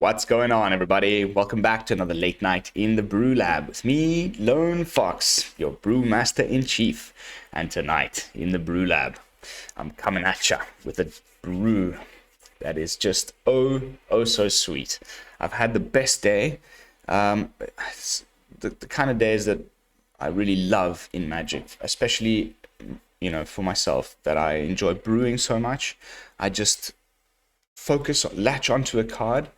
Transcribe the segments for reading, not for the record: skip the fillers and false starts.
What's going on, everybody? Welcome back to another late night in the BrewLab with me, Lone Fox, your brewmaster in chief. And tonight in the BrewLab, I'm coming at ya with a brew that is just oh so sweet. I've had the best day. It's the kind of days that I really love in Magic, especially for myself, that I enjoy brewing so much. I just latch onto a card,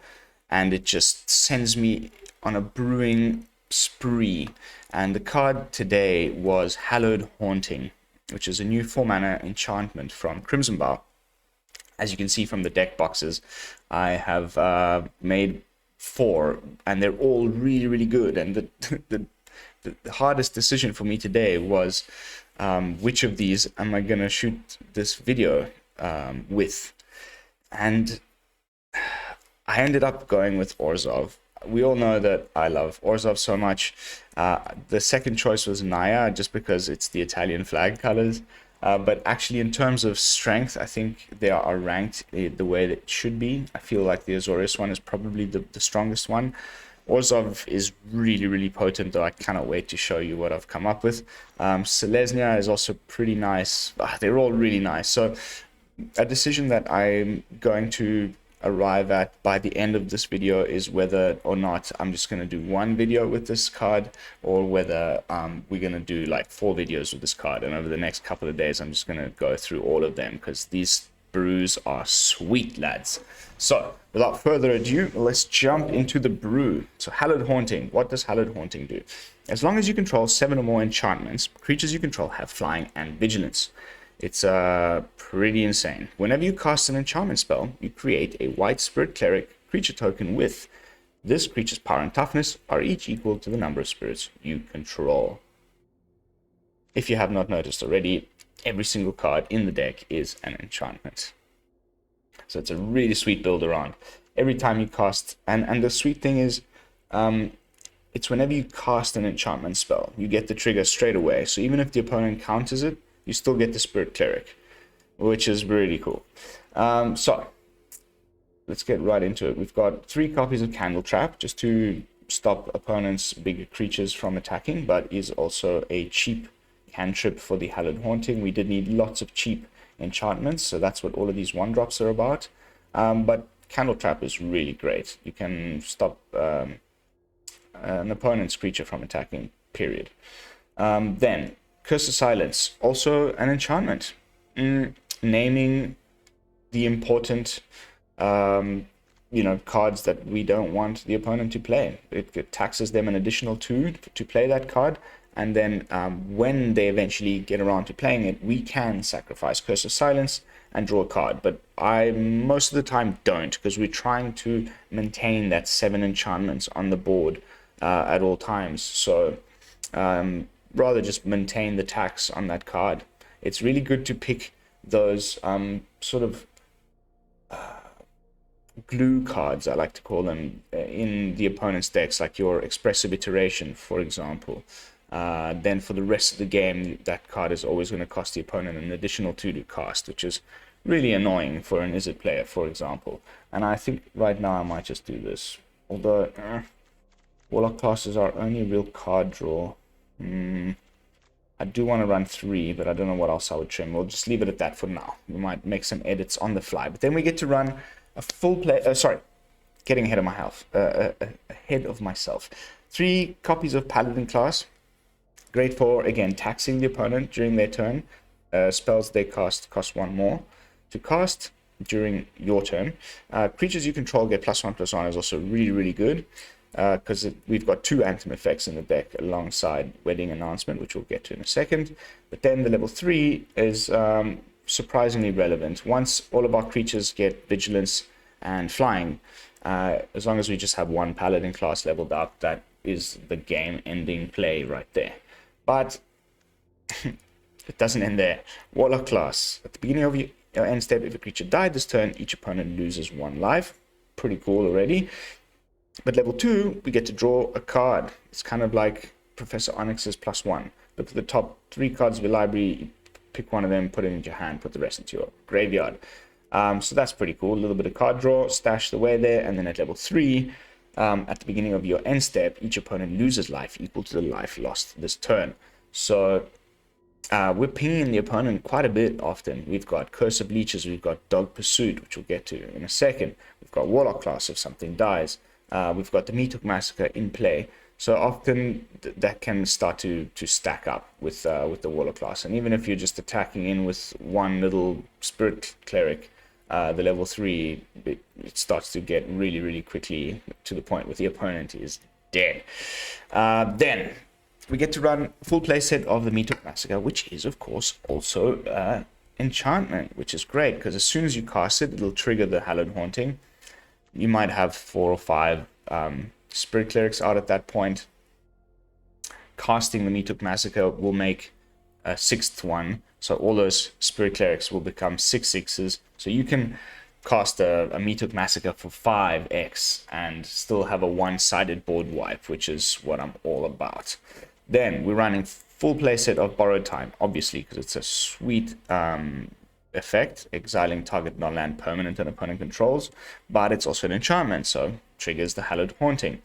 and it just sends me on a brewing spree. And the card today was Hallowed Haunting, which is a new 4-mana enchantment from Crimson Bow. As you can see from the deck boxes, I have made 4, and they're all really good. And the hardest decision for me today was which of these am I going to shoot this video with. And I ended up going with Orzhov. We all know that I love Orzhov so much. The second choice was Naya, just because it's the Italian flag colors. But actually, in terms of strength, I think they are ranked the way that it should be. I feel like the Azorius one is probably the strongest one. Orzhov is really potent, though I cannot wait to show you what I've come up with. Selesnya is also pretty nice. They're all really nice. So a decision that I'm going to arrive at by the end of this video is whether or not I'm just going to do one video with this card, or whether we're going to do like 4 videos with this card. And over the next couple of days, I'm just going to go through all of them, because these brews are sweet, lads. So without further ado, let's jump into the brew. So Hallowed Haunting. What does Hallowed Haunting do? As long as you control 7 or more enchantments, creatures you control have flying and vigilance. It's pretty insane. Whenever you cast an enchantment spell, you create a white spirit cleric creature token with this creature's power and toughness are each equal to the number of spirits you control. If you have not noticed already, every single card in the deck is an enchantment. So it's a really sweet build around. Every time you cast, and the sweet thing is, it's whenever you cast an enchantment spell, you get the trigger straight away. So even if the opponent counters it, you still get the Spirit Cleric, which is really cool. So let's get right into it. We've got 3 copies of Candletrap, just to stop opponents' bigger creatures from attacking, but is also a cheap cantrip for the Hallowed Haunting. We did need lots of cheap enchantments, so that's what all of these 1-drops are about. But Candletrap is really great. You can stop an opponent's creature from attacking, period. Then Curse of Silence, also an enchantment. Naming the important, cards that we don't want the opponent to play. It taxes them an additional 2 to play that card, and then when they eventually get around to playing it, we can sacrifice Curse of Silence and draw a card. But I most of the time don't, because we're trying to maintain that 7 enchantments on the board at all times. So rather just maintain the tax on that card. It's really good to pick those glue cards, I like to call them, in the opponent's decks, like your Expressive Iteration, for example. Then for the rest of the game, that card is always going to cost the opponent an additional 2 to cast, which is really annoying for an Izzet player, for example. And I think right now I might just do this. Although Warlock Class is our only real card draw. I do want to run 3, but I don't know what else I would trim. We'll just leave it at that for now. We might make some edits on the fly, but then we get to run a full play. Getting ahead of my health. Ahead of myself. 3 copies of Paladin Class. Great for, again, taxing the opponent during their turn. Spells they cast cost 1 more to cast during your turn. Creatures you control get +1/+1 is also really good, because we've got 2 Anthem effects in the deck alongside Wedding Announcement, which we'll get to in a second. But then the level 3 is surprisingly relevant. Once all of our creatures get Vigilance and Flying, as long as we just have 1 Paladin Class leveled up, that is the game-ending play right there. But it doesn't end there. Warlock Class. At the beginning of your end step, if a creature died this turn, each opponent loses 1 life. Pretty cool already. But level 2, we get to draw a card. It's kind of like Professor Onyx's +1. Look at the top 3 cards of your library, pick one of them, put it into your hand, put the rest into your graveyard. So that's pretty cool. A little bit of card draw stashed away there. And then at level 3, at the beginning of your end step, each opponent loses life equal to the life lost this turn. So we're pinging the opponent quite a bit often. We've got Curse of Leeches, we've got Dog Pursuit, which we'll get to in a second. We've got Warlock Class if something dies. We've got the Meathook Massacre in play. So often that can start to stack up with the Warlock Class. And even if you're just attacking in with one little Spirit Cleric, the level 3, it starts to get really, really quickly to the point where the opponent is dead. Then we get to run full playset of the Meathook Massacre, which is, of course, also enchantment, which is great, because as soon as you cast it, it'll trigger the Hallowed Haunting. You might have 4 or 5 Spirit Clerics out at that point. Casting the Meathook Massacre will make a 6th one, so all those Spirit Clerics will become 6/6s. So you can cast a Meathook Massacre for 5x and still have a one-sided board wipe, which is what I'm all about. Then we're running full playset of Borrowed Time, obviously, because it's a sweet effect, exiling target non-land permanent and opponent controls, but it's also an enchantment, so triggers the Hallowed Haunting.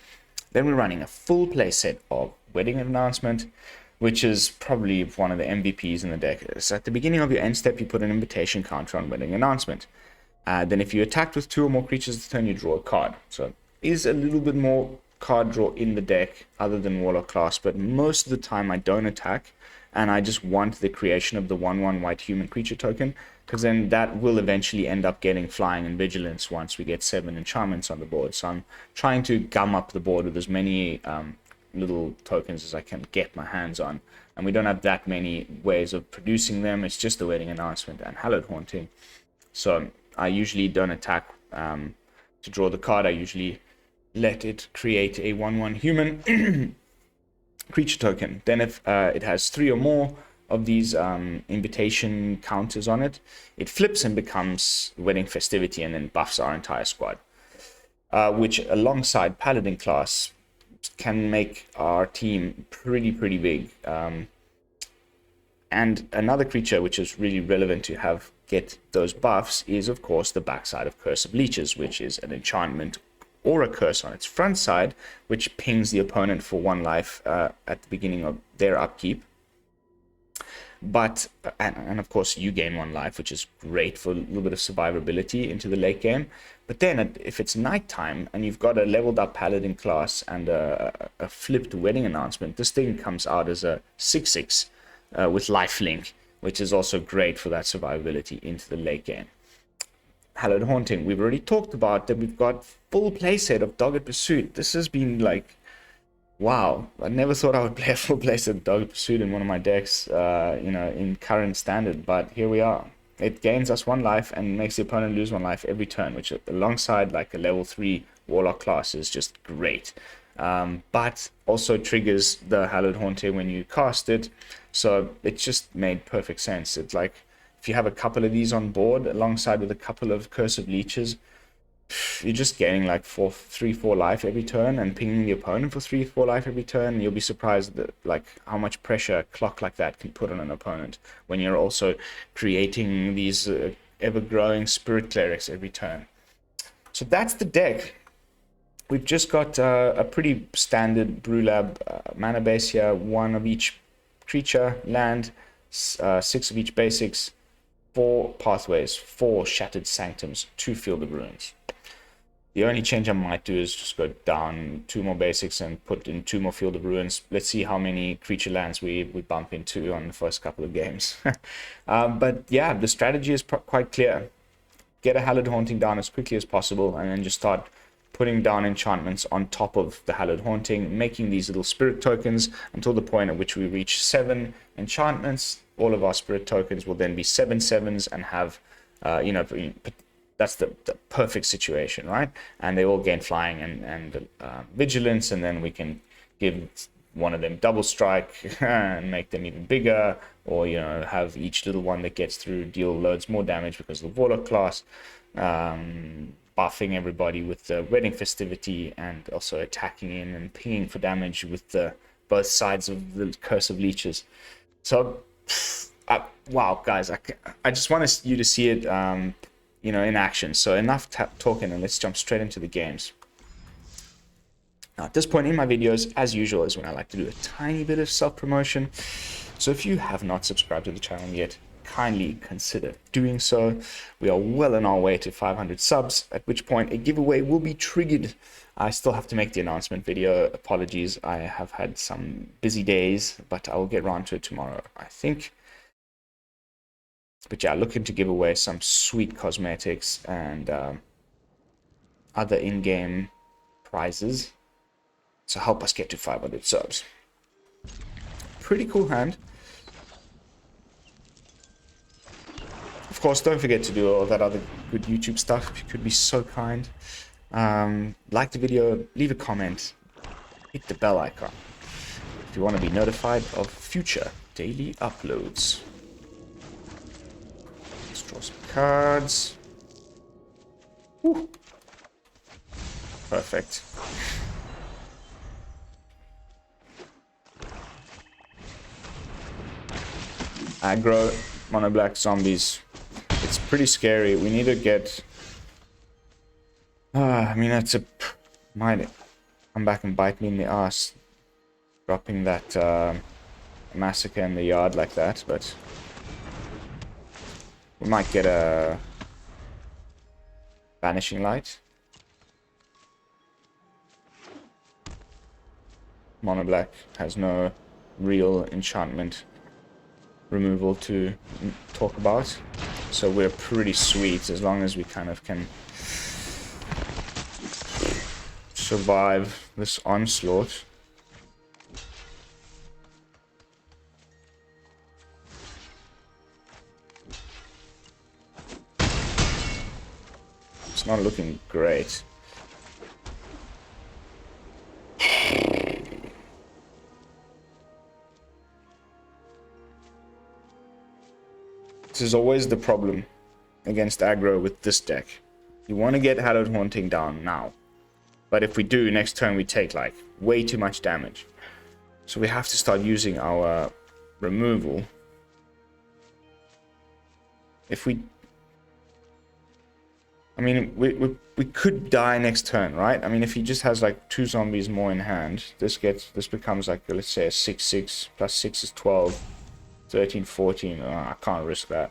Then we're running a full playset of Wedding Announcement, which is probably one of the MVPs in the deck. So at the beginning of your end step, you put an invitation counter on Wedding Announcement. Then if you attacked with 2 or more creatures this turn, you draw a card. So is a little bit more card draw in the deck other than Warlock Class, but most of the time I don't attack, and I just want the creation of the 1/1 white human creature token, because then that will eventually end up getting Flying and Vigilance once we get 7 enchantments on the board. So I'm trying to gum up the board with as many little tokens as I can get my hands on, and we don't have that many ways of producing them. It's just the Wedding Announcement and Hallowed Haunting. So I usually don't attack to draw the card. I usually let it create a 1/1 human creature token. Then if it has 3 or more of these invitation counters on it, it flips and becomes Wedding Festivity and then buffs our entire squad, which alongside Paladin Class can make our team pretty big. And another creature which is really relevant to have get those buffs is, of course, the backside of Curse of Leeches, which is an enchantment or a curse on its front side, which pings the opponent for 1 life at the beginning of their upkeep. But and of course you gain 1 life, which is great for a little bit of survivability into the late game. But then if it's nighttime and you've got a leveled up Paladin Class and a flipped Wedding Announcement, this thing comes out as a 6/6 with lifelink, which is also great for that survivability into the late game. Hallowed Haunting, we've already talked about that. We've got full playset of Dogged Pursuit. This has been like, wow, I never thought I would play a full playset of Dogged Pursuit in one of my decks, in current standard, but here we are. It gains us 1 life and makes the opponent lose 1 life every turn, which alongside like a level 3 Warlock Class is just great. But also triggers the Hallowed Haunting when you cast it, so it just made perfect sense. It's like, if you have a couple of these on board alongside with a couple of Curse of Leeches, you're just getting like 3-4 life every turn and pinging the opponent for 3-4 life every turn. You'll be surprised that like how much pressure a clock like that can put on an opponent when you're also creating these ever-growing Spirit Clerics every turn. So that's the deck. We've just got a pretty standard BrewLab mana base here, 1 of each creature, land, 6 of each basics, 4 pathways, 4 Shattered Sanctums, 2 Field of Ruins. The only change I might do is just go down 2 more basics and put in 2 more Field of Ruins. Let's see how many creature lands we bump into on the first couple of games. But yeah, the strategy is quite clear. Get a Hallowed Haunting down as quickly as possible, and then just start putting down enchantments on top of the Hallowed Haunting, making these little spirit tokens until the point at which we reach 7 enchantments. All of our spirit tokens will then be 7/7s and have, that's the perfect situation, right? And they all gain flying and vigilance, and then we can give one of them double strike and make them even bigger, or have each little one that gets through deal loads more damage because of the Warlock Class, buffing everybody with the Wedding Festivity, and also attacking in and pinging for damage with both sides of the Curse of Leeches. So wow, guys, I just want you to see it. you know, in action. So enough talking, and let's jump straight into the games. Now, at this point in my videos, as usual, is when I like to do a tiny bit of self-promotion. So if you have not subscribed to the channel yet, kindly consider doing so. We are well on our way to 500 subs, at which point a giveaway will be triggered. I still have to make the announcement video. Apologies, I have had some busy days, but I will get around to it tomorrow, I think. But yeah, looking to give away some sweet cosmetics and other in-game prizes. So help us get to 500 subs. Pretty cool hand. Of course, don't forget to do all that other good YouTube stuff if you could be so kind. Like the video, leave a comment, hit the bell icon if you want to be notified of future daily uploads. Let's draw some cards. Woo. Perfect. Aggro, mono black zombies. It's pretty scary. We need to get... I mean, that's a... might come back and bite me in the ass. Dropping that massacre in the yard like that, but... we might get a... vanishing light. Mono black has no real enchantment removal to talk about, so we're pretty sweet as long as we kind of can survive this onslaught. It's not looking great. This is always the problem against aggro with this deck. You want to get Hallowed Haunting down now. But if we do, next turn we take like way too much damage. So we have to start using our removal. If we... I mean, we could die next turn, right? I mean, if he just has like 2 zombies more in hand, this becomes like, let's say a 6/6 plus 6 is 12. 13, 14, I can't risk that.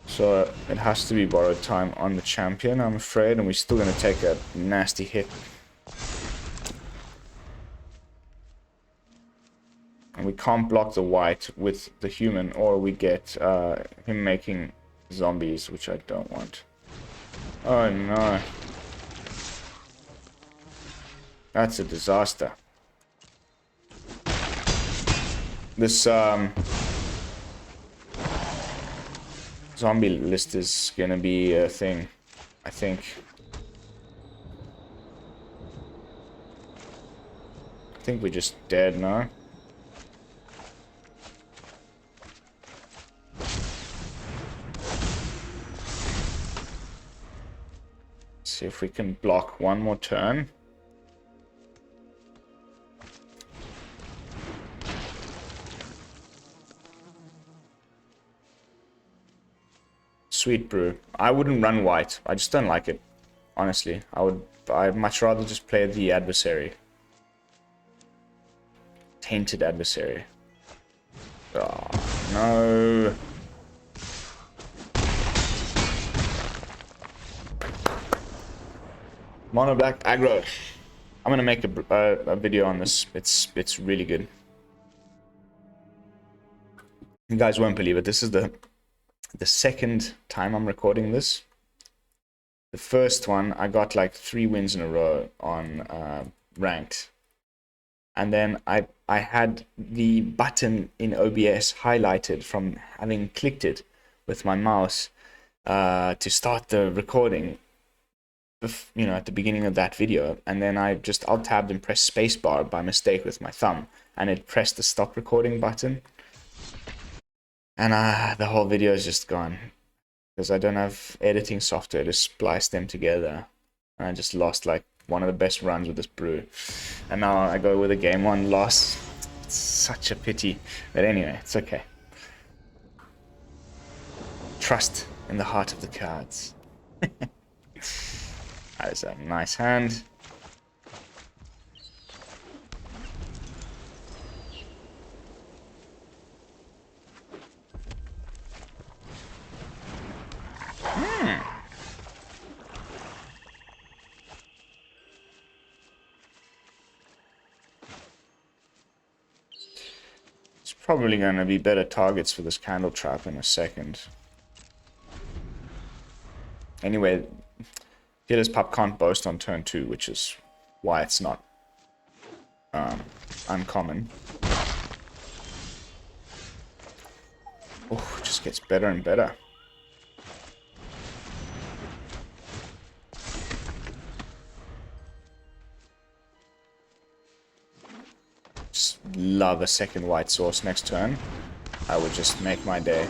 So it has to be borrowed time on the champion, I'm afraid, and we're still going to take a nasty hit. And we can't block the white with the human, or we get him making zombies, which I don't want. Oh no. That's a disaster. This zombie list is gonna be a thing, I think. I think we're just dead now. See if we can block one more turn. Sweet brew. I wouldn't run white. I just don't like it. Honestly, I'd much rather just play the adversary. Tainted adversary. Oh no. Mono black aggro. I'm gonna make a video on this. It's really good. You guys won't believe it. This is the second time I'm recording this. The first one, I got like 3 wins in a row on ranked. And then I had the button in OBS highlighted from having clicked it with my mouse to start the recording, you know, at the beginning of that video. And then I just alt-tabbed and pressed spacebar by mistake with my thumb, and it pressed the stop recording button. And the whole video is just gone because I don't have editing software to splice them together. And I just lost like one of the best runs with this brew. And now I go with a game 1 loss. It's such a pity. But anyway, it's okay. Trust in the heart of the cards. That is a nice hand. It's probably going to be better targets for this Candletrap in a second. Anyway, Healer's Pup can't boast on turn 2, which is why it's not uncommon. Oh, it just gets better and better. Just love a second white source next turn. I would just make my day.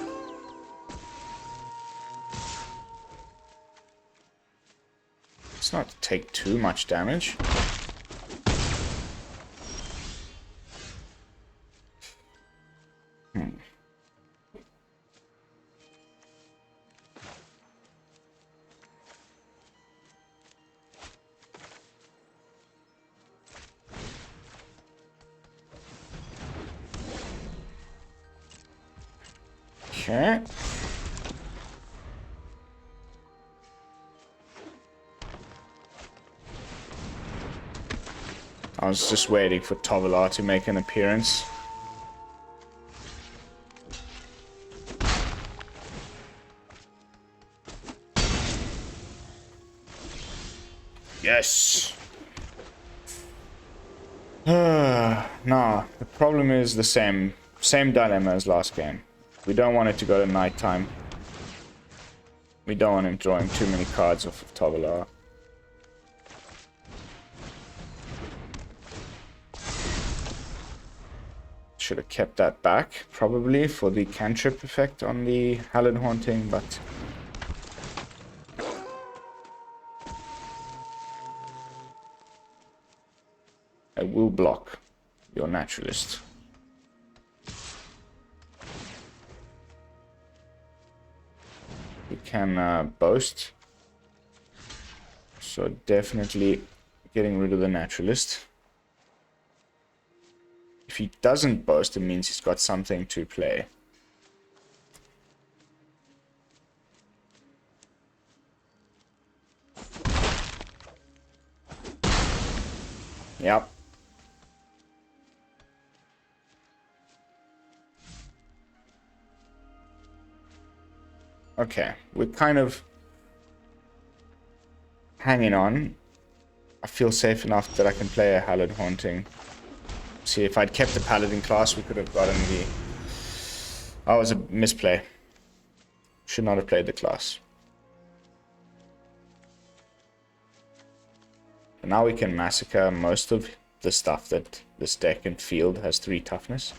It's not to take too much damage. Okay. I was just waiting for Tovolar to make an appearance. Yes! Nah, the problem is the same dilemma as last game. We don't want it to go to nighttime. We don't want him drawing too many cards off of Tovolar. Should have kept that back, probably, for the cantrip effect on the Hallowed Haunting, but... I will block your Naturalist. We can boast. So definitely getting rid of the Naturalist. If he doesn't boast, it means he's got something to play. Yep. Okay, we're kind of hanging on. I feel safe enough that I can play a Hallowed Haunting. See, if I'd kept the Paladin Class, we could have gotten the... Oh, it was a misplay. Should not have played the class. And now we can massacre most of the stuff that this deck and field has 3 toughness.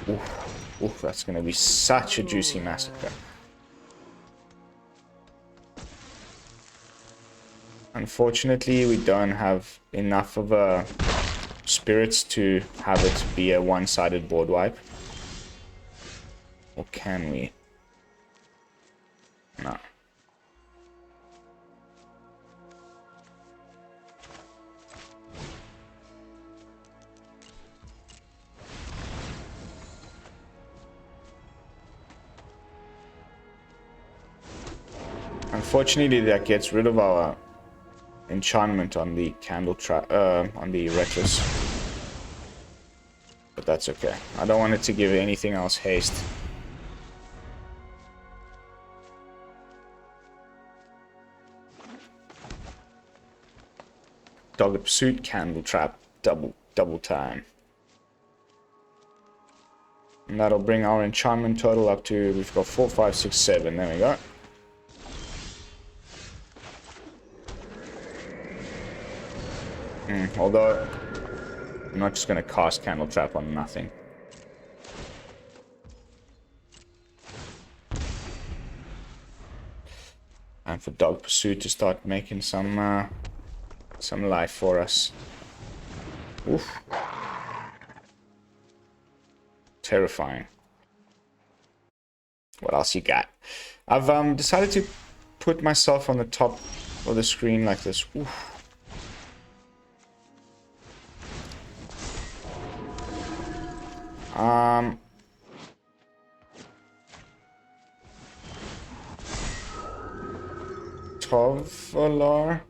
Oof. Oof, that's going to be such a juicy massacre. Unfortunately, we don't have enough of a spirits to have it be a one-sided board wipe. Or can we? No. Unfortunately, that gets rid of our enchantment on the Candletrap, on the Reckless. But that's okay. I don't want it to give anything else haste. Dogged Pursuit, Candletrap, double time. And that'll bring our enchantment total up to, we've got 4, 5, 6, 7. There we go. Although, I'm not just going to cast Candletrap on nothing. And for Dog Pursuit to start making some life for us. Oof. Terrifying. What else you got? I've decided to put myself on the top of the screen like this. Oof. Tovalar.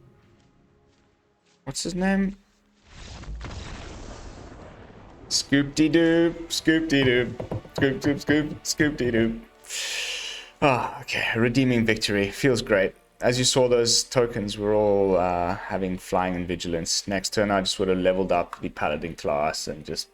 What's his name? Scoop-de-doop, scoop-de-doop, scoop-doop, scoop-de-doop. Ah, okay, redeeming victory. Feels great. As you saw, those tokens were all having flying and vigilance. Next turn, I just would have leveled up the Paladin class and just...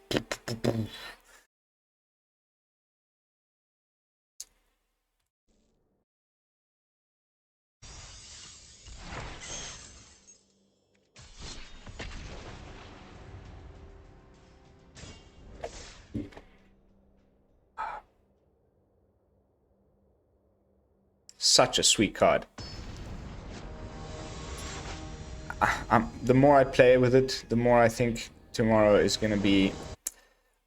Such a sweet card. The more I play with it, the more I think tomorrow is going to be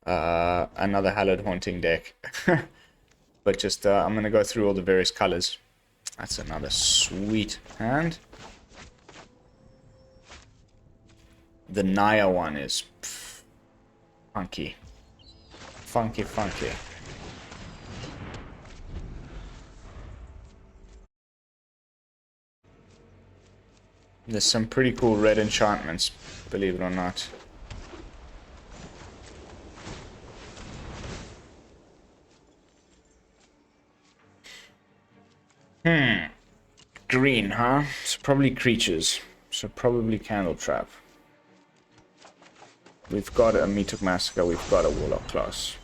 another Hallowed Haunting deck. But just, I'm going to go through all the various colors. That's another sweet hand. The Naya one is funky. Funky, funky. There's some pretty cool red enchantments, believe it or not. Green, huh? So probably creatures. So probably Candletrap. We've got a Meathook Massacre, we've got a Warlock Class.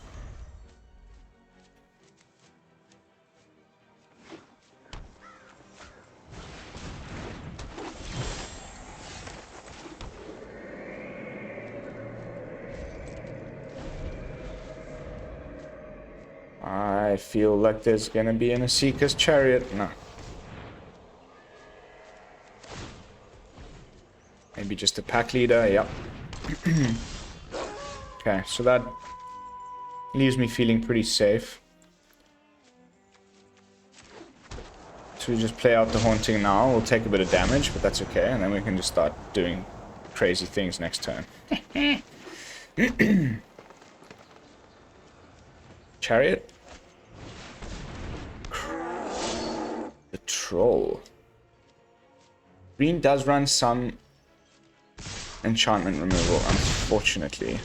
I feel like there's gonna be an Seeker's Chariot. No. Maybe just a pack leader, yep. Okay, so that leaves me feeling pretty safe. So we just play out the Haunting now. We'll take a bit of damage, but that's okay. And then we can just start doing crazy things next turn. Chariot. The Troll. Green does run some enchantment removal, unfortunately.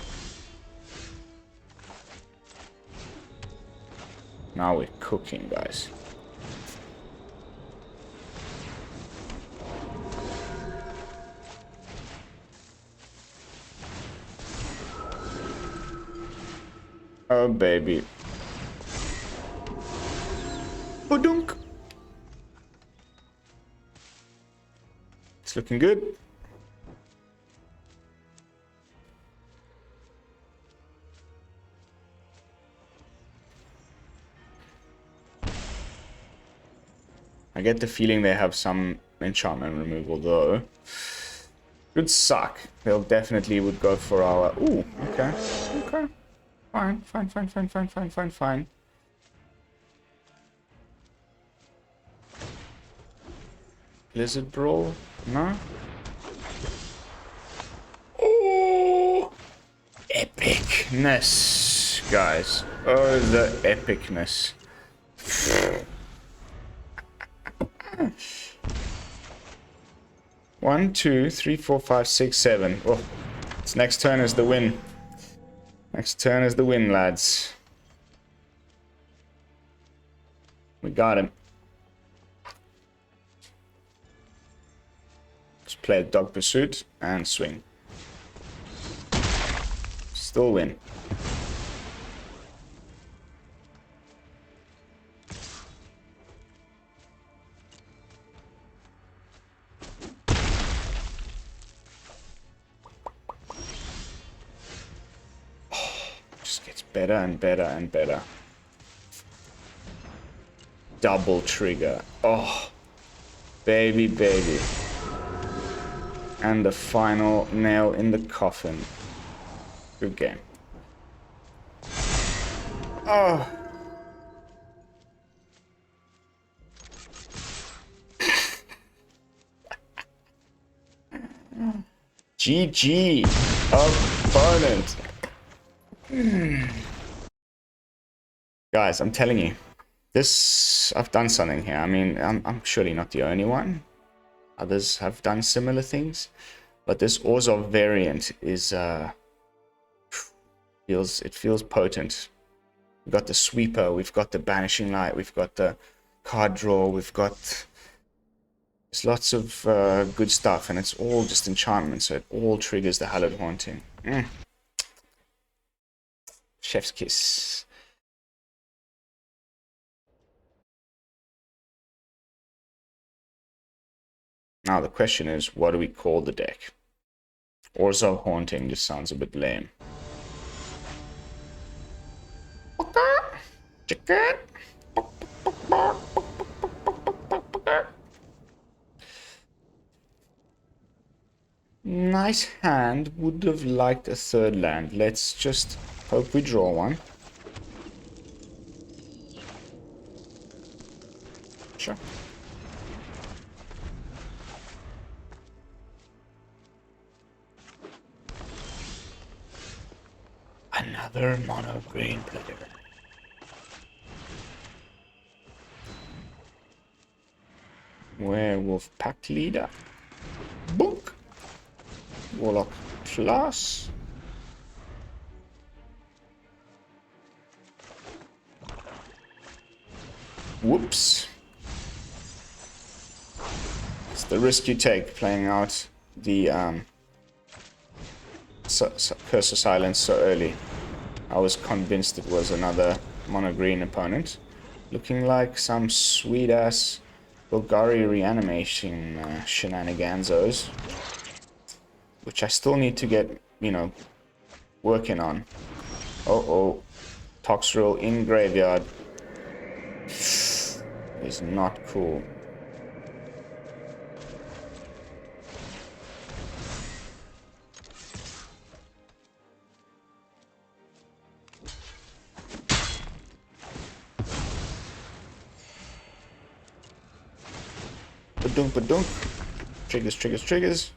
Now we're cooking, guys. Oh, baby. Badunk. It's looking good. I get the feeling they have some enchantment removal, though. Could suck. They'll definitely would go for our... Ooh, okay. Okay. Fine, fine, fine, fine, fine, fine, fine, fine. Lizard Brawl? No? Oh! Epicness, guys. Oh, the epicness. 1, 2, 3, 4, 5, 6, 7. Oh, this next turn is the win. Next turn is the win, lads. We got him. Let's play a Dog Pursuit and swing. Still win. Better and better and better. Double trigger. Oh, baby, baby. And the final nail in the coffin. Good game. Oh. GG, opponent. Guys, I'm telling you, this, I've done something here. I mean, I'm surely not the only one. Others have done similar things, but this Orzhov variant is feels potent. We've got the sweeper, we've got the banishing light, we've got the card draw, we've got, there's lots of good stuff, and it's all just enchantment, so it all triggers the Hallowed Haunting. Chef's kiss. Now the question is, what do we call the deck? Orzhov Haunting just sounds a bit lame. Nice hand. Would have liked a third land. Let's just hope we draw one. Sure. Another mono green player. Werewolf Pack Leader. Book. Warlock Class. Whoops. It's the risk you take playing out the Curse of Silence so early. I was convinced it was another mono green opponent. Looking like some sweet ass Bulgari reanimation shenaniganzos, which I still need to get, you know, working on. Oh, Toxrill in graveyard is not cool. Badunk, badunk. Triggers, triggers, triggers.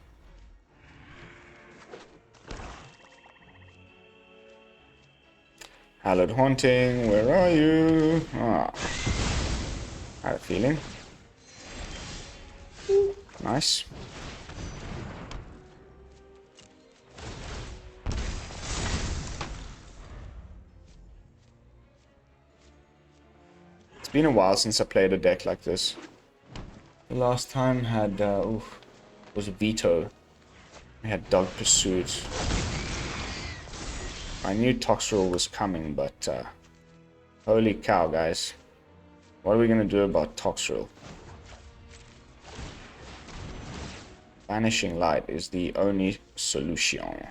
Hallowed Haunting, where are you? Ah, I had a feeling. Nice. It's been a while since I played a deck like this. The last time had was Veto. We had Dog Pursuit. I knew Toxrill was coming, but holy cow, guys. What are we gonna do about Toxrill? Banishing Light is the only solution.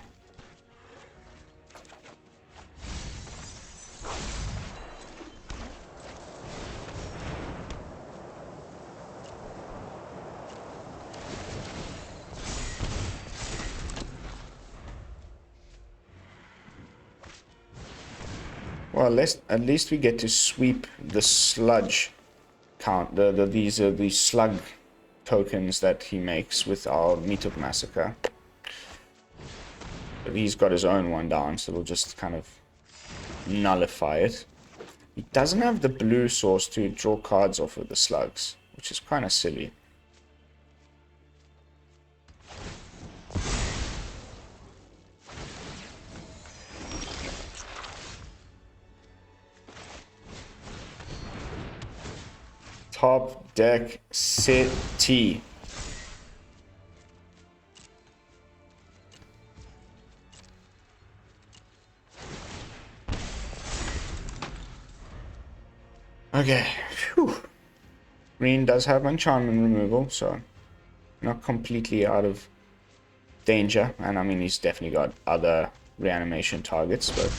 Well, at least we get to sweep the sludge count. These are the slug tokens that he makes with our Meathook Massacre. But he's got his own one down, so we'll just kind of nullify it. He doesn't have the blue source to draw cards off of the slugs, which is kind of silly. Top deck city. Okay. Whew. Green does have enchantment removal, so not completely out of danger. And I mean, he's definitely got other reanimation targets, but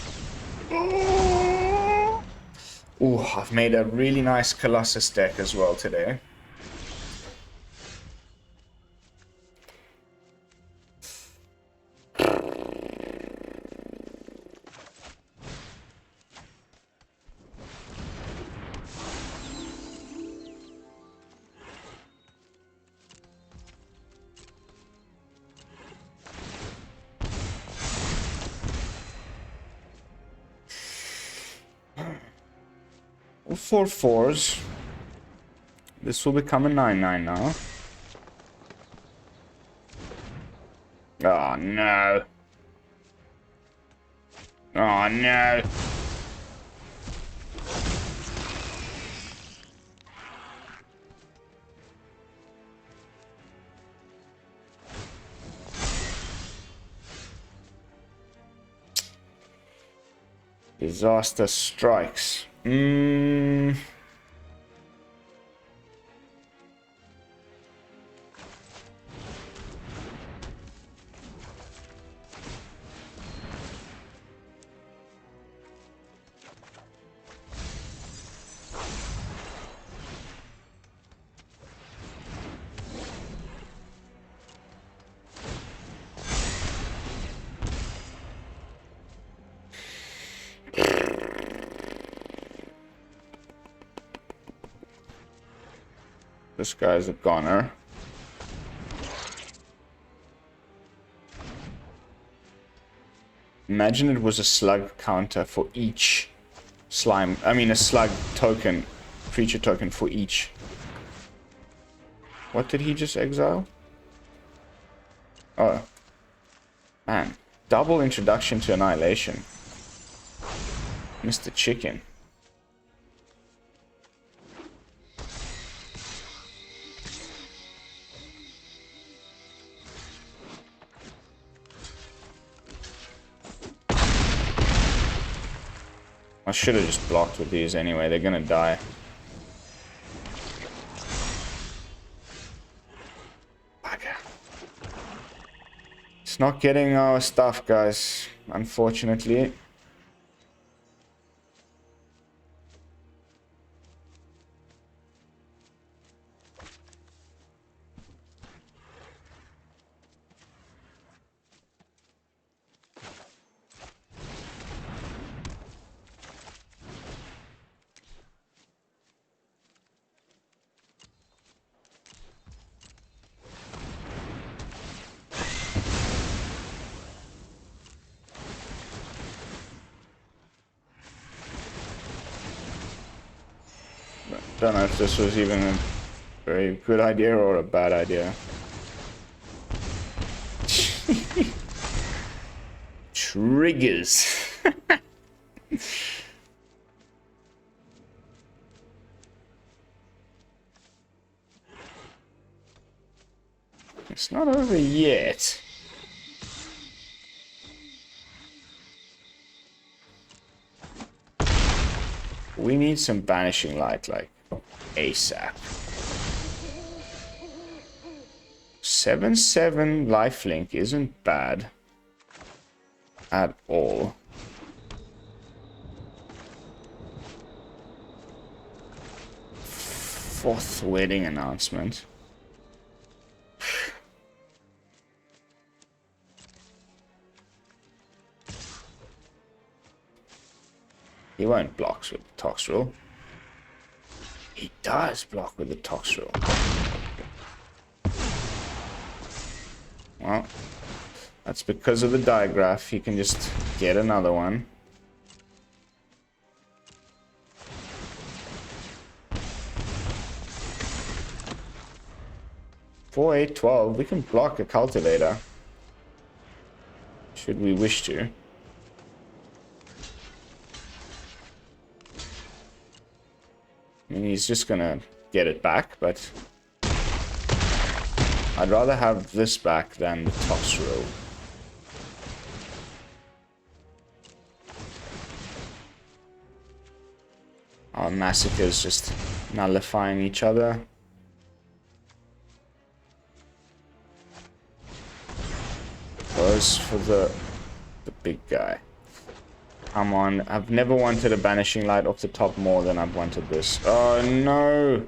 ooh, I've made a really nice Colossus deck as well today. 4 4s. This will become a 9-9 now. Oh no. Oh no. Disaster strikes. This guy's a goner. Imagine it was a slug counter for each slime. I mean, a slug token, creature token for each. What did he just exile? Oh. Man. Double introduction to Annihilation. Mr. Chicken. I should have just blocked with these anyway, they're gonna die. Bugger. It's not getting our stuff, guys, unfortunately. Don't know if this was even a very good idea or a bad idea. Triggers. It's not over yet. We need some banishing light, like ASAP. 7/7 lifelink isn't bad at all. Fourth wedding announcement. He won't block with the Tox Rule. He does block with the Tox Rule. Well, that's because of the digraph. He can just get another one. For 8/12, we can block a cultivator. Should we wish to. I mean, he's just gonna get it back, but I'd rather have this back than the Toss Row. Our massacres just nullifying each other. Goes for the big guy. Come on, I've never wanted a banishing light off the top more than I've wanted this. Oh no!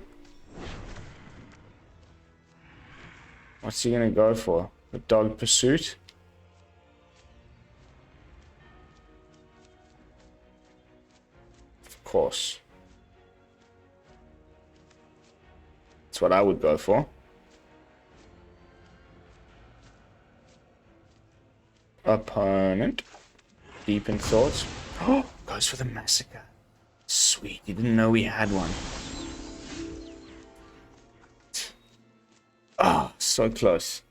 What's he gonna go for? The dog pursuit? Of course. That's what I would go for. Opponent. Deep in thoughts. Oh, goes for the massacre. Sweet, you didn't know we had one. Oh, so close.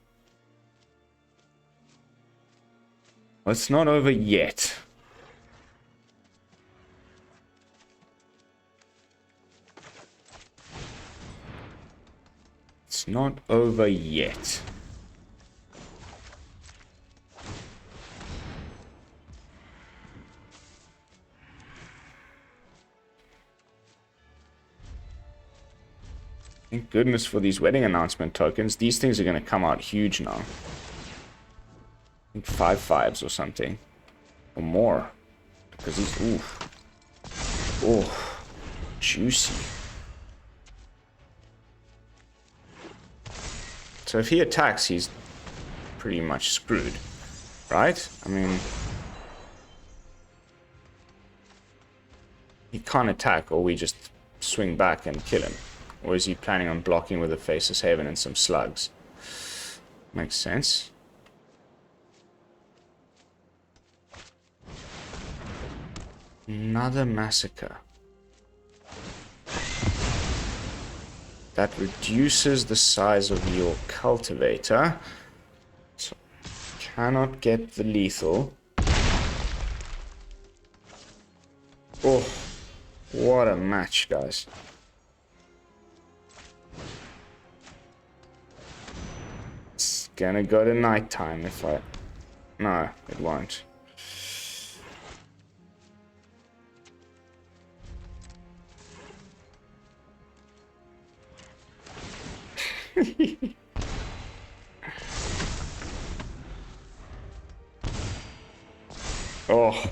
Well, it's not over yet. It's not over yet. Thank goodness for these wedding announcement tokens. These things are going to come out huge now. I think 5/5s or something. Or more. Because these... Ooh. Oh. Juicy. So if he attacks, he's pretty much screwed. Right? I mean... He can't attack, or we just swing back and kill him. Or is he planning on blocking with a Faceless Haven and some slugs? Makes sense. Another Massacre. That reduces the size of your cultivator. So cannot get the lethal. Oh, what a match, guys. It's gonna go to nighttime if I... No, it won't. Oh. I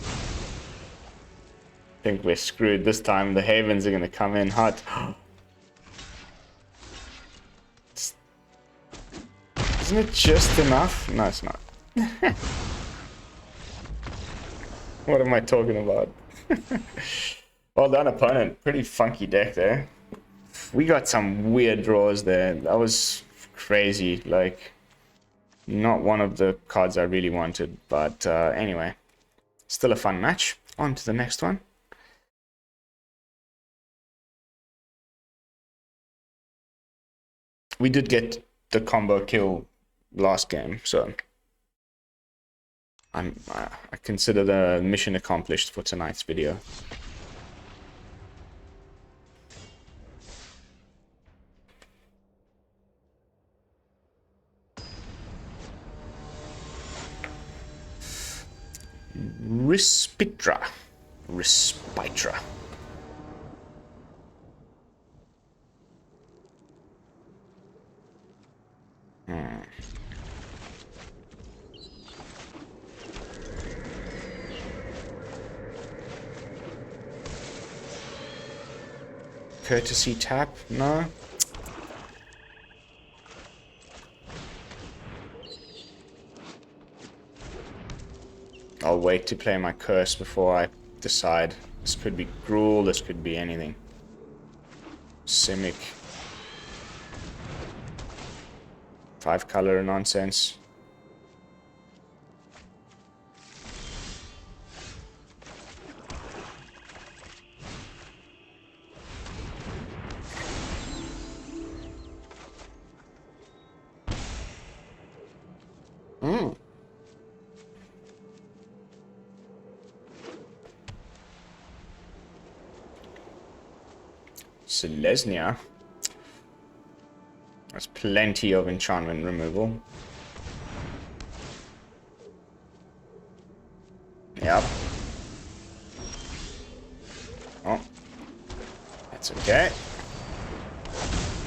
think we're screwed this time. The Havens are gonna come in hot. Isn't it just enough? No, it's not. What am I talking about? Well done, opponent. Pretty funky deck there. We got some weird draws there. That was crazy. Like, not one of the cards I really wanted. But anyway, still a fun match. On to the next one. We did get the combo kill last game, so I consider the mission accomplished for tonight's video. Respitra. Courtesy tap? No. I'll wait to play my curse before I decide. This could be Gruul, this could be anything. Simic. 5-color nonsense. Selesnya. There's plenty of enchantment removal. Yep. Oh. That's okay.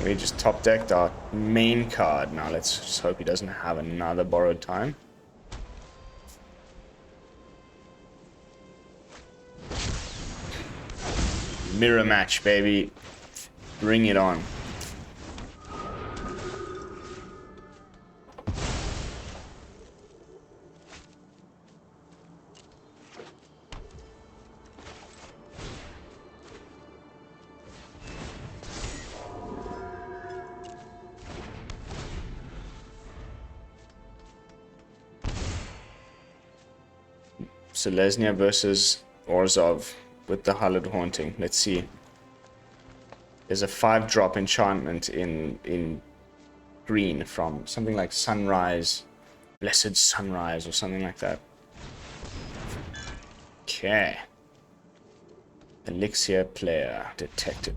We just top decked our main card. Now let's just hope he doesn't have another borrowed time. Mirror match, baby. Bring it on. Selesnya versus Orzhov. with the Hallowed Haunting. Let's see. There's a 5-drop enchantment in green from something like Sunrise, Blessed Sunrise or something like that. Okay. Elixir player detected.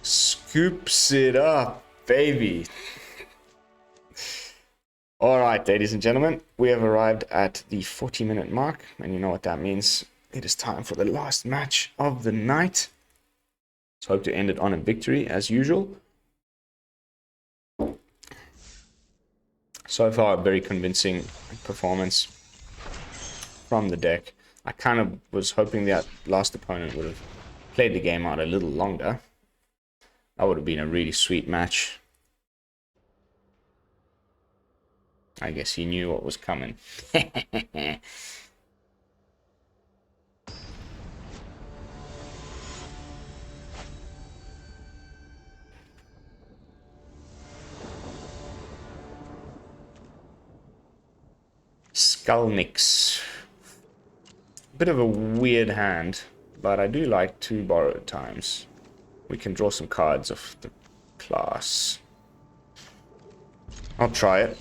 Scoops it up, baby. Alright, ladies and gentlemen, we have arrived at the 40-minute mark, and you know what that means. It is time for the last match of the night. Let's hope to end it on a victory, as usual. So far, a very convincing performance from the deck. I kind of was hoping that last opponent would have played the game out a little longer. That would have been a really sweet match. I guess he knew what was coming. Skullnix. Bit of a weird hand, but I do like 2 borrowed times. We can draw some cards of the class. I'll try it.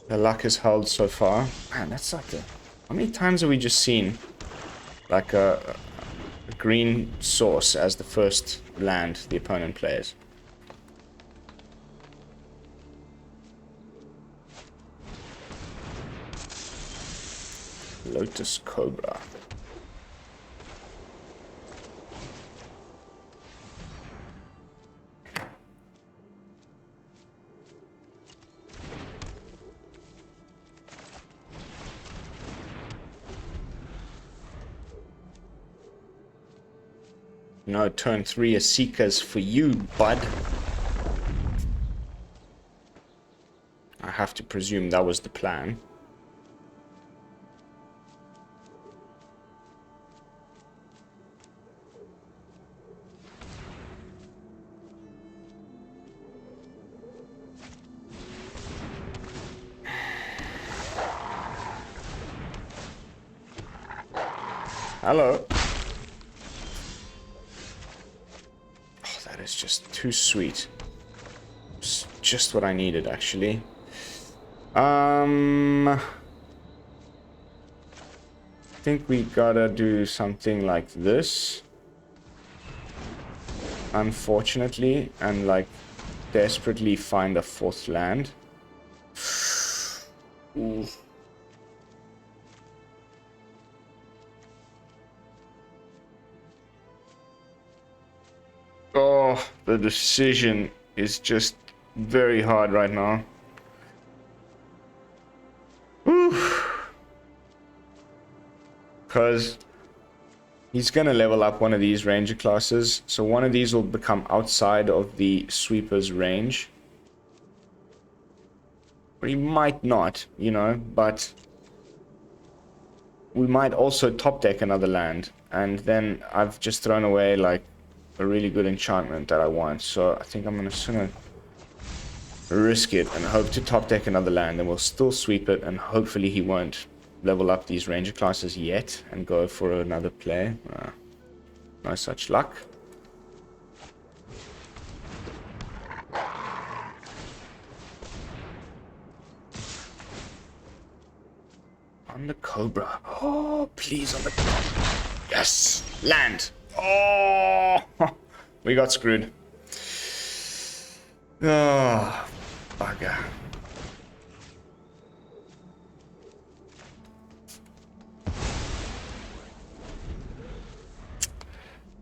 The luck is held so far. Man, that's like a... How many times have we just seen like a green source as the first land the opponent plays? Lotus Cobra. No, turn 3 is Seekers for you, bud. I have to presume that was the plan. Hello. Oh, that is just too sweet. It's just what I needed, actually. I think we gotta do something like this. Unfortunately, and like desperately find a 4th land. Ooh. Oh, the decision is just very hard right now. Because he's going to level up one of these ranger classes. So one of these will become outside of the sweeper's range. Or he might not, you know, but we might also top deck another land. And then I've just thrown away like a really good enchantment that I want. So I think I'm just gonna risk it and hope to top deck another land, and we'll still sweep it, and hopefully he won't level up these ranger classes yet and go for another play. No such luck. On the Cobra. Oh, please, on the Cobra. Yes! Land! Oh! We got screwed. Oh, bugger.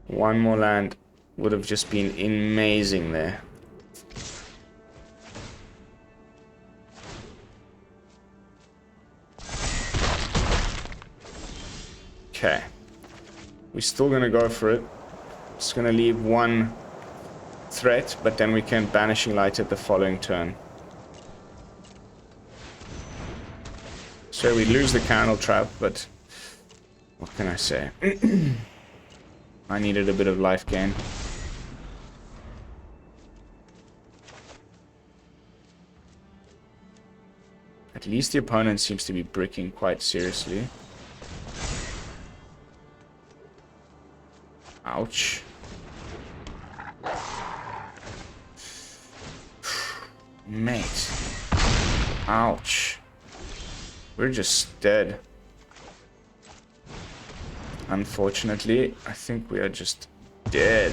One more land would have just been amazing there. Okay. We're still gonna go for it. Just gonna leave one threat, but then we can Banishing Light at the following turn. So we lose the Candletrap, but what can I say? I needed a bit of life gain. At least the opponent seems to be bricking quite seriously. Ouch. Mate. Ouch. We're just dead. Unfortunately, I think we are just dead.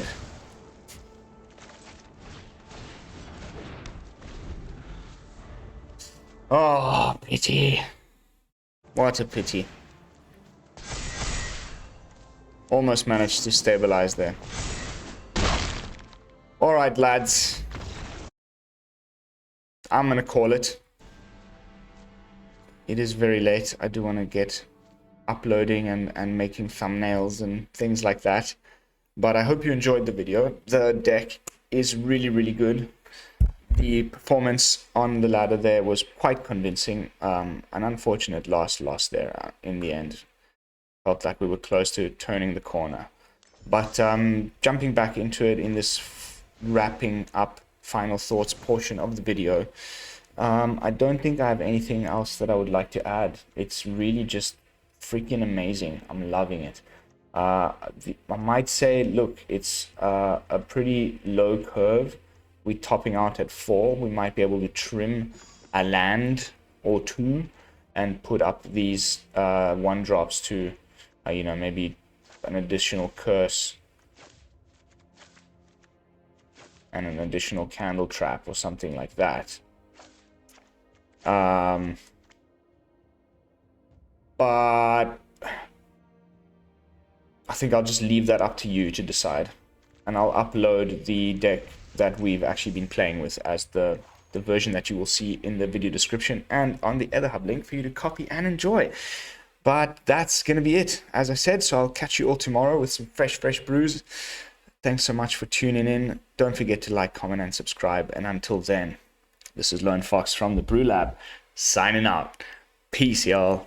Oh, pity. What a pity. Almost managed to stabilize there. Alright, lads. I'm gonna call it. It is very late. I do want to get uploading and making thumbnails and things like that. But I hope you enjoyed the video. The deck is really, really good. The performance on the ladder there was quite convincing. An unfortunate last loss there in the end. Felt like we were close to turning the corner. But jumping back into it in this wrapping up final thoughts portion of the video, I don't think I have anything else that I would like to add. It's really just freaking amazing. I'm loving it. I might say, look, it's a pretty low curve. We're topping out at 4. We might be able to trim a land or 2 and put up these 1-drops to, you know, maybe an additional curse and an additional Candletrap or something like that. But I think I'll just leave that up to you to decide. And I'll upload the deck that we've actually been playing with as the version that you will see in the video description and on the Etherhub link for you to copy and enjoy. But that's going to be it, as I said. So I'll catch you all tomorrow with some fresh brews. Thanks so much for tuning in. Don't forget to like, comment, and subscribe. And until then, this is Lone Fox from the BrewLab, signing out. Peace, y'all.